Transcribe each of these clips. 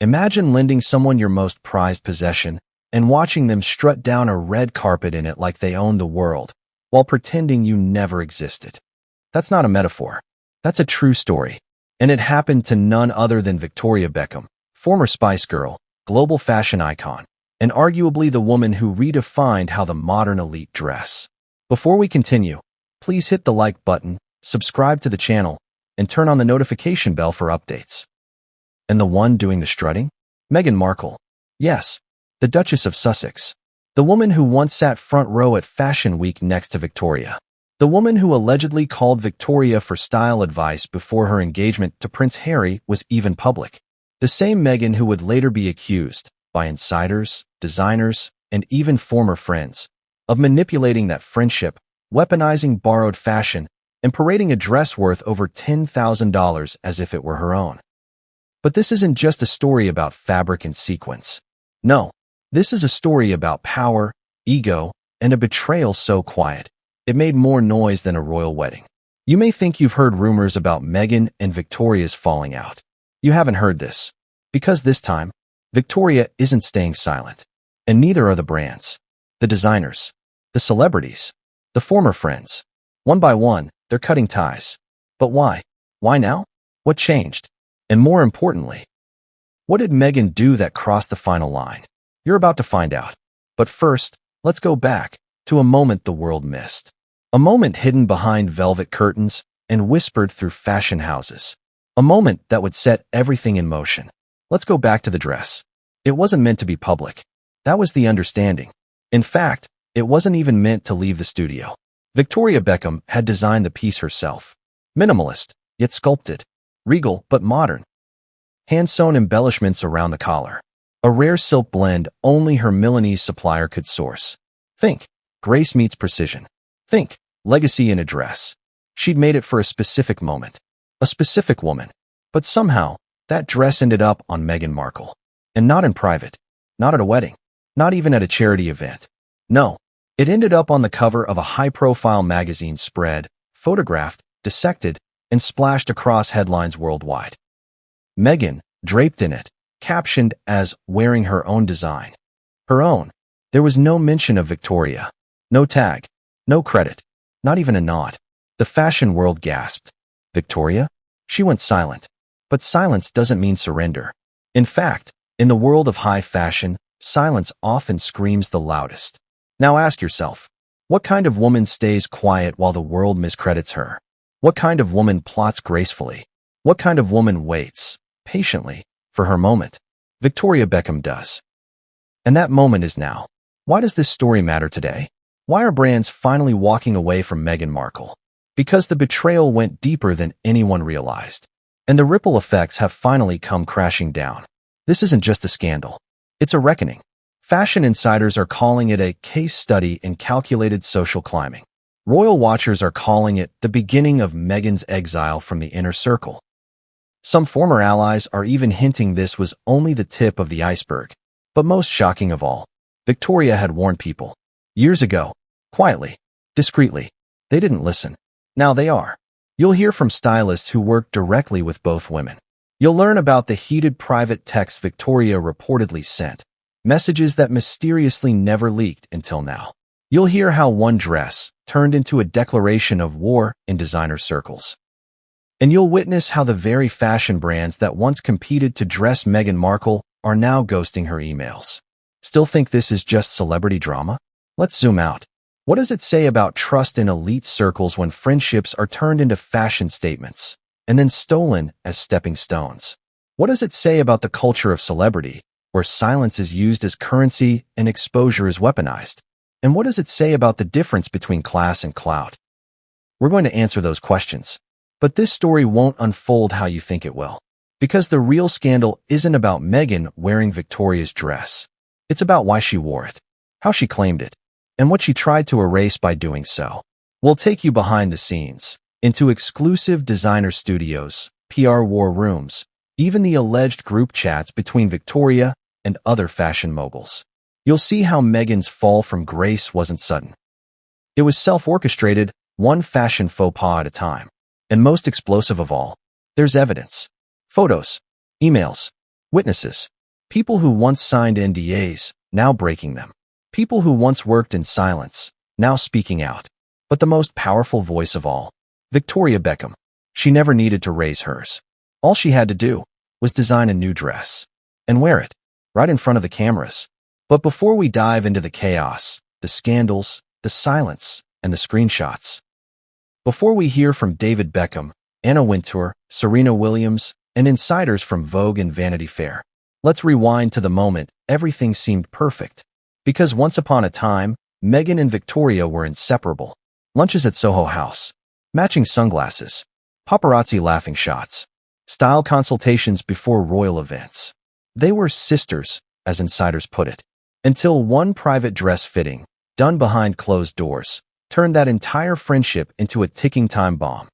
Imagine lending someone your most prized possession and watching them strut down a red carpet in it like they own the world, while pretending you never existed. That's not a metaphor. That's a true story. And it happened to none other than Victoria Beckham, former Spice Girl, global fashion icon, and arguably the woman who redefined how the modern elite dress. Before we continue, please hit the like button, subscribe to the channel, and turn on the notification bell for updates. And the one doing the strutting? Meghan Markle. Yes, the Duchess of Sussex. The woman who once sat front row at Fashion Week next to Victoria. The woman who allegedly called Victoria for style advice before her engagement to Prince Harry was even public. The same Meghan who would later be accused, by insiders, designers, and even former friends, of manipulating that friendship, weaponizing borrowed fashion, and parading a dress worth over $10,000 as if it were her own. But this isn't just a story about fabric and sequins. No, this is a story about power, ego, and a betrayal so quiet, it made more noise than a royal wedding. You may think you've heard rumors about Meghan and Victoria's falling out. You haven't heard this. Because this time, Victoria isn't staying silent. And neither are the brands, the designers, the celebrities, the former friends. One by one, they're cutting ties. But why? Why now? What changed? And more importantly, what did Meghan do that crossed the final line? You're about to find out. But first, let's go back to a moment the world missed. A moment hidden behind velvet curtains and whispered through fashion houses. A moment that would set everything in motion. Let's go back to the dress. It wasn't meant to be public. That was the understanding. In fact, it wasn't even meant to leave the studio. Victoria Beckham had designed the piece herself. Minimalist, yet sculpted. Regal, but modern. Hand-sewn embellishments around the collar. A rare silk blend only her Milanese supplier could source. Think, grace meets precision. Think, legacy in a dress. She'd made it for a specific moment. A specific woman. But somehow, that dress ended up on Meghan Markle. And not in private. Not at a wedding. Not even at a charity event. No, it ended up on the cover of a high-profile magazine spread, photographed, dissected, and splashed across headlines worldwide. Meghan, draped in it, captioned as wearing her own design. Her own. There was no mention of Victoria. No tag. No credit. Not even a nod. The fashion world gasped. Victoria? She went silent. But silence doesn't mean surrender. In fact, in the world of high fashion, silence often screams the loudest. Now ask yourself, what kind of woman stays quiet while the world miscredits her? What kind of woman plots gracefully? What kind of woman waits, patiently, for her moment? Victoria Beckham does. And that moment is now. Why does this story matter today? Why are brands finally walking away from Meghan Markle? Because the betrayal went deeper than anyone realized. And the ripple effects have finally come crashing down. This isn't just a scandal. It's a reckoning. Fashion insiders are calling it a case study in calculated social climbing. Royal watchers are calling it the beginning of Meghan's exile from the inner circle. Some former allies are even hinting this was only the tip of the iceberg. But most shocking of all, Victoria had warned people. Years ago. Quietly. Discreetly. They didn't listen. Now they are. You'll hear from stylists who work directly with both women. You'll learn about the heated private texts Victoria reportedly sent. Messages that mysteriously never leaked until now. You'll hear how one dress turned into a declaration of war in designer circles. And you'll witness how the very fashion brands that once competed to dress Meghan Markle are now ghosting her emails. Still think this is just celebrity drama? Let's zoom out. What does it say about trust in elite circles when friendships are turned into fashion statements and then stolen as stepping stones? What does it say about the culture of celebrity, where silence is used as currency and exposure is weaponized? And what does it say about the difference between class and clout? We're going to answer those questions. But this story won't unfold how you think it will. Because the real scandal isn't about Meghan wearing Victoria's dress. It's about why she wore it, how she claimed it, and what she tried to erase by doing so. We'll take you behind the scenes, into exclusive designer studios, PR war rooms, even the alleged group chats between Victoria and other fashion moguls. You'll see how Meghan's fall from grace wasn't sudden. It was self-orchestrated, one fashion faux pas at a time. And most explosive of all, there's evidence. Photos, emails, Witnesses. People who once signed NDAs, now breaking them. People who once worked in silence, now speaking out. But the most powerful voice of all, Victoria Beckham. She never needed to raise hers. All she had to do was design a new dress and wear it right in front of the cameras. But before we dive into the chaos, the scandals, the silence, and the screenshots, before we hear from David Beckham, Anna Wintour, Serena Williams, and insiders from Vogue and Vanity Fair, let's rewind to the moment everything seemed perfect. Because once upon a time, Meghan and Victoria were inseparable. Lunches at Soho House, matching sunglasses, paparazzi laughing shots, style consultations before royal events. They were sisters, as insiders put it, until one private dress fitting, done behind closed doors, turned that entire friendship into a ticking time bomb.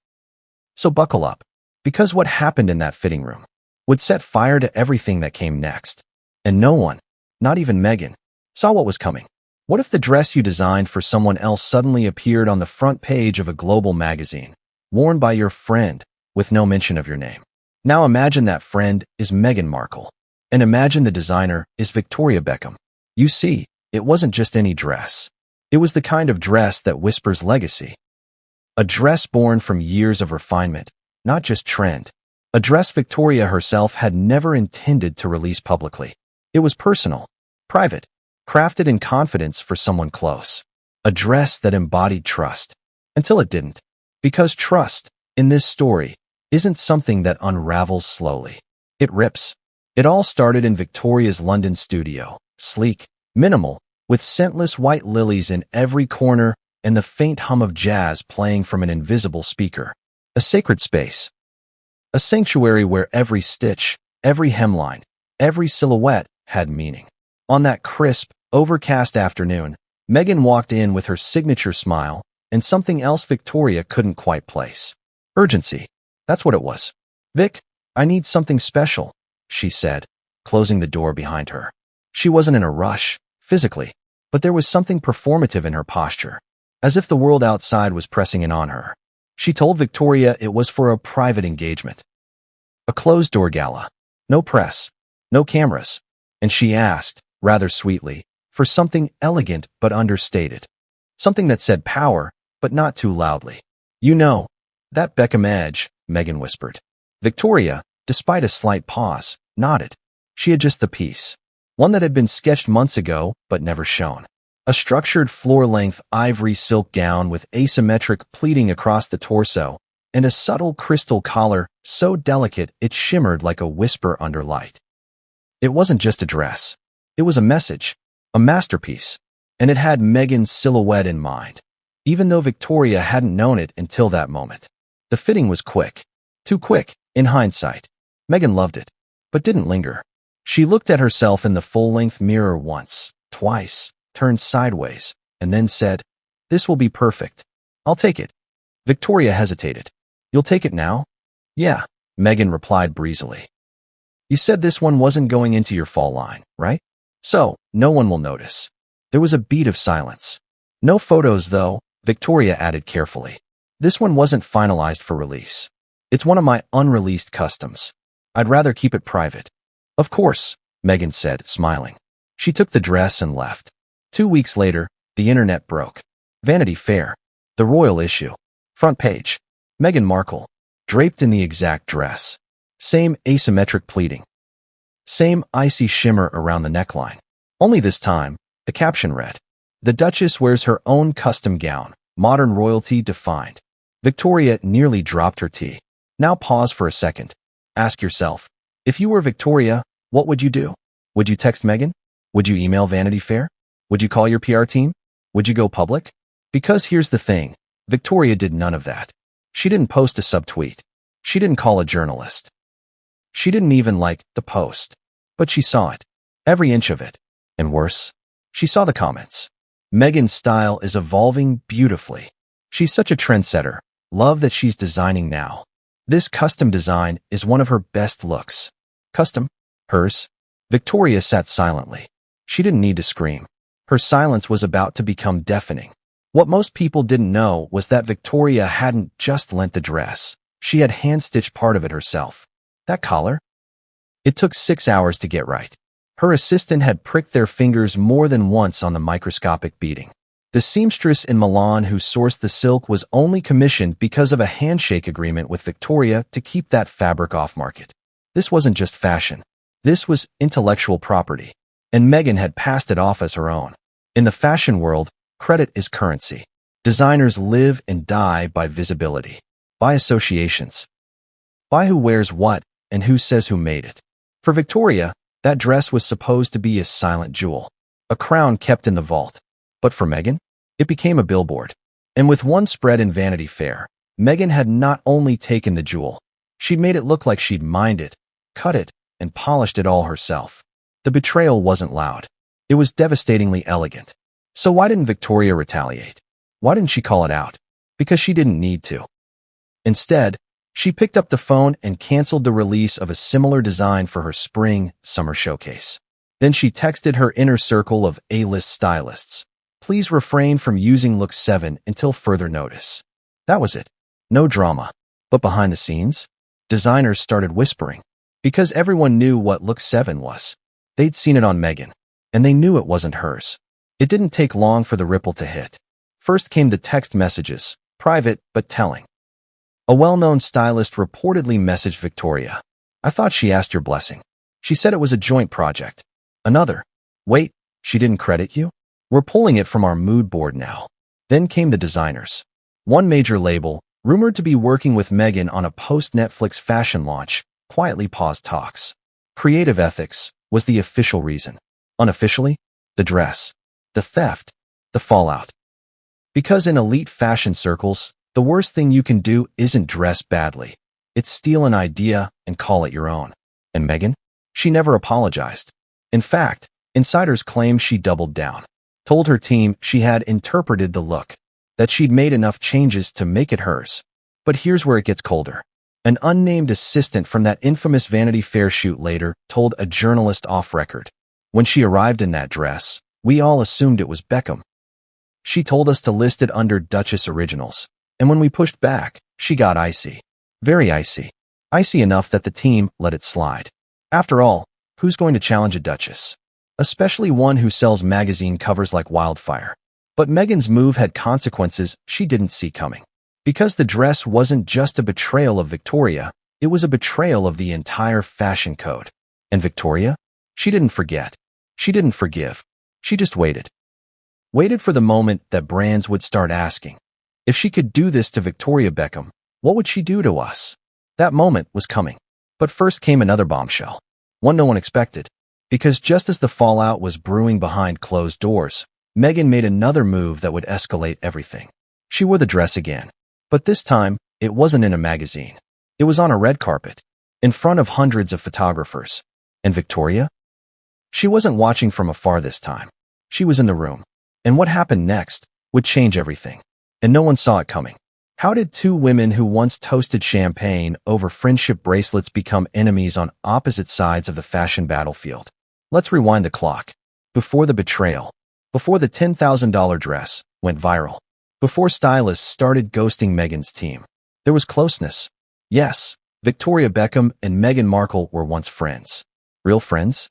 So buckle up, because what happened in that fitting room would set fire to everything that came next. And no one, not even Meghan, saw what was coming. What if the dress you designed for someone else suddenly appeared on the front page of a global magazine, worn by your friend, with no mention of your name? Now imagine that friend is Meghan Markle, and imagine the designer is Victoria Beckham. You see, it wasn't just any dress. It was the kind of dress that whispers legacy. A dress born from years of refinement, not just trend. A dress Victoria herself had never intended to release publicly. It was personal, private, crafted in confidence for someone close. A dress that embodied trust, until it didn't. Because trust, in this story, isn't something that unravels slowly. It rips. It all started in Victoria's London studio, sleek, minimal, with scentless white lilies in every corner and the faint hum of jazz playing from an invisible speaker. A sacred space. A sanctuary where every stitch, every hemline, every silhouette had meaning. On that crisp, overcast afternoon, Meghan walked in with her signature smile and something else Victoria couldn't quite place. Urgency. That's what it was. "Vic, I need something special," she said, closing the door behind her. She wasn't in a rush, physically, but there was something performative in her posture, as if the world outside was pressing in on her. She told Victoria it was for a private engagement. A closed-door gala. No press, no cameras. And she asked, rather sweetly, for something elegant but understated. Something that said power, but not too loudly. "You know, that Beckham edge," Meghan whispered. Victoria, despite a slight pause, nodded. She had just the piece. One that had been sketched months ago, but never shown. A structured floor-length ivory silk gown with asymmetric pleating across the torso, and a subtle crystal collar so delicate it shimmered like a whisper under light. It wasn't just a dress. It was a message, a masterpiece, and it had Meghan's silhouette in mind, even though Victoria hadn't known it until that moment. The fitting was quick. Too quick, in hindsight. Meghan loved it, but didn't linger. She looked at herself in the full-length mirror once, twice, turned sideways, and then said, "This will be perfect. I'll take it." Victoria hesitated. "You'll take it now?" "Yeah," Meghan replied breezily. "You said this one wasn't going into your fall line, right? So, no one will notice." There was a beat of silence. "No photos, though," Victoria added carefully. "This one wasn't finalized for release. It's one of my unreleased customs. I'd rather keep it private." "Of course," Meghan said, smiling. She took the dress and left. 2 weeks later, the internet broke. Vanity Fair. The royal issue. Front page. Meghan Markle. Draped in the exact dress. Same asymmetric pleating. Same icy shimmer around the neckline. Only this time, the caption read, "The Duchess wears her own custom gown. Modern royalty defined." Victoria nearly dropped her tea. Now pause for a second. Ask yourself, if you were Victoria, what would you do? Would you text Meghan? Would you email Vanity Fair? Would you call your PR team? Would you go public? Because here's the thing, Victoria did none of that. She didn't post a subtweet. She didn't call a journalist. She didn't even like the post. But she saw it. Every inch of it. And worse, she saw the comments. Meghan's style is evolving beautifully. She's such a trendsetter. Love that she's designing now. This custom design is one of her best looks. Custom? Hers? Victoria sat silently. She didn't need to scream. Her silence was about to become deafening. What most people didn't know was that Victoria hadn't just lent the dress. She had hand-stitched part of it herself. That collar? It took 6 hours to get right. Her assistant had pricked their fingers more than once on the microscopic beading. The seamstress in Milan who sourced the silk was only commissioned because of a handshake agreement with Victoria to keep that fabric off-market. This wasn't just fashion. This was intellectual property, and Meghan had passed it off as her own. In the fashion world, credit is currency. Designers live and die by visibility, by associations, by who wears what and who says who made it. For Victoria, that dress was supposed to be a silent jewel, a crown kept in the vault. But for Meghan, it became a billboard. And with one spread in Vanity Fair, Meghan had not only taken the jewel, she'd made it look like she'd mined it, cut it, and polished it all herself. The betrayal wasn't loud. It was devastatingly elegant. So why didn't Victoria retaliate? Why didn't she call it out? Because she didn't need to. Instead, she picked up the phone and canceled the release of a similar design for her spring-summer showcase. Then she texted her inner circle of A-list stylists. Please refrain from using look 7 until further notice. That was it. No drama. But behind the scenes, designers started whispering. Because everyone knew what look 7 was. They'd seen it on Meghan, and they knew it wasn't hers. It didn't take long for the ripple to hit. First came the text messages, private but telling. A well-known stylist reportedly messaged Victoria. I thought she asked your blessing. She said it was a joint project. Another. Wait, she didn't credit you? We're pulling it from our mood board now. Then came the designers. One major label, rumored to be working with Meghan on a post-Netflix fashion launch, quietly paused talks. Creative ethics was the official reason. Unofficially, the dress, the theft, the fallout. Because in elite fashion circles, the worst thing you can do isn't dress badly. It's steal an idea and call it your own. And Meghan? She never apologized. In fact, insiders claim she doubled down. Told her team she had interpreted the look, that she'd made enough changes to make it hers. But here's where it gets colder. An unnamed assistant from that infamous Vanity Fair shoot later told a journalist off record. When she arrived in that dress, we all assumed it was Beckham. She told us to list it under Duchess Originals. And when we pushed back, she got icy. Very icy. Icy enough that the team let it slide. After all, who's going to challenge a Duchess? Especially one who sells magazine covers like wildfire. But Meghan's move had consequences she didn't see coming. Because the dress wasn't just a betrayal of Victoria, it was a betrayal of the entire fashion code. And Victoria? She didn't forget. She didn't forgive. She just waited. Waited for the moment that brands would start asking. If she could do this to Victoria Beckham, what would she do to us? That moment was coming. But first came another bombshell. One no one expected. Because just as the fallout was brewing behind closed doors, Meghan made another move that would escalate everything. She wore the dress again. But this time, it wasn't in a magazine. It was on a red carpet, in front of hundreds of photographers. And Victoria? She wasn't watching from afar this time. She was in the room. And what happened next would change everything. And no one saw it coming. How did two women who once toasted champagne over friendship bracelets become enemies on opposite sides of the fashion battlefield? Let's rewind the clock. Before the betrayal, before the $10,000 dress went viral, before stylists started ghosting Meghan's team, there was closeness. Yes, Victoria Beckham and Meghan Markle were once friends. Real friends?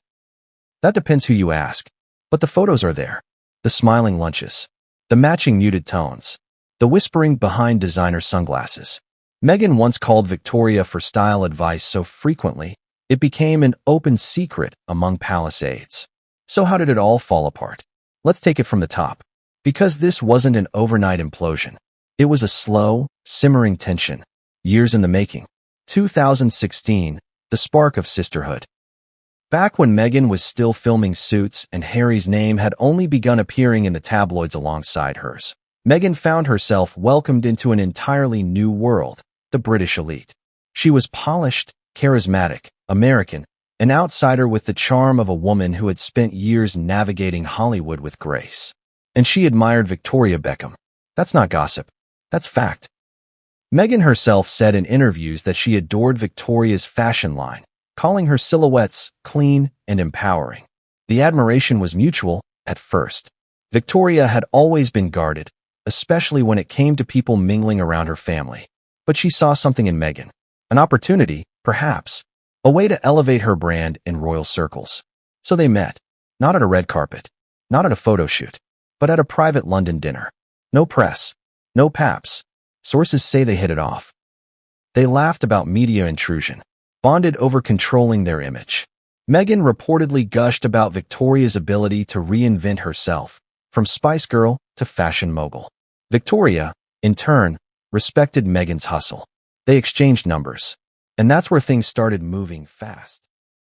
That depends who you ask. But the photos are there. The smiling lunches, the matching muted tones, the whispering behind designer sunglasses. Meghan once called Victoria for style advice so frequently, it became an open secret among palace aides. So how did it all fall apart? Let's take it from the top. Because this wasn't an overnight implosion. It was a slow, simmering tension. Years in the making. 2016, the spark of sisterhood. Back when Meghan was still filming Suits and Harry's name had only begun appearing in the tabloids alongside hers, Meghan found herself welcomed into an entirely new world, the British elite. She was polished, charismatic, American, an outsider with the charm of a woman who had spent years navigating Hollywood with grace. And she admired Victoria Beckham. That's not gossip. That's fact. Meghan herself said in interviews that she adored Victoria's fashion line, calling her silhouettes clean and empowering. The admiration was mutual at first. Victoria had always been guarded, especially when it came to people mingling around her family. But she saw something in Meghan. An opportunity, perhaps. a way to elevate her brand in royal circles. So they met, not at a red carpet, not at a photo shoot, but at a private London dinner. No press, no paps. Sources say they hit it off. They laughed about media intrusion, bonded over controlling their image. Meghan reportedly gushed about Victoria's ability to reinvent herself, from Spice Girl to fashion mogul. Victoria, in turn, respected Meghan's hustle. They exchanged numbers. And that's where things started moving fast.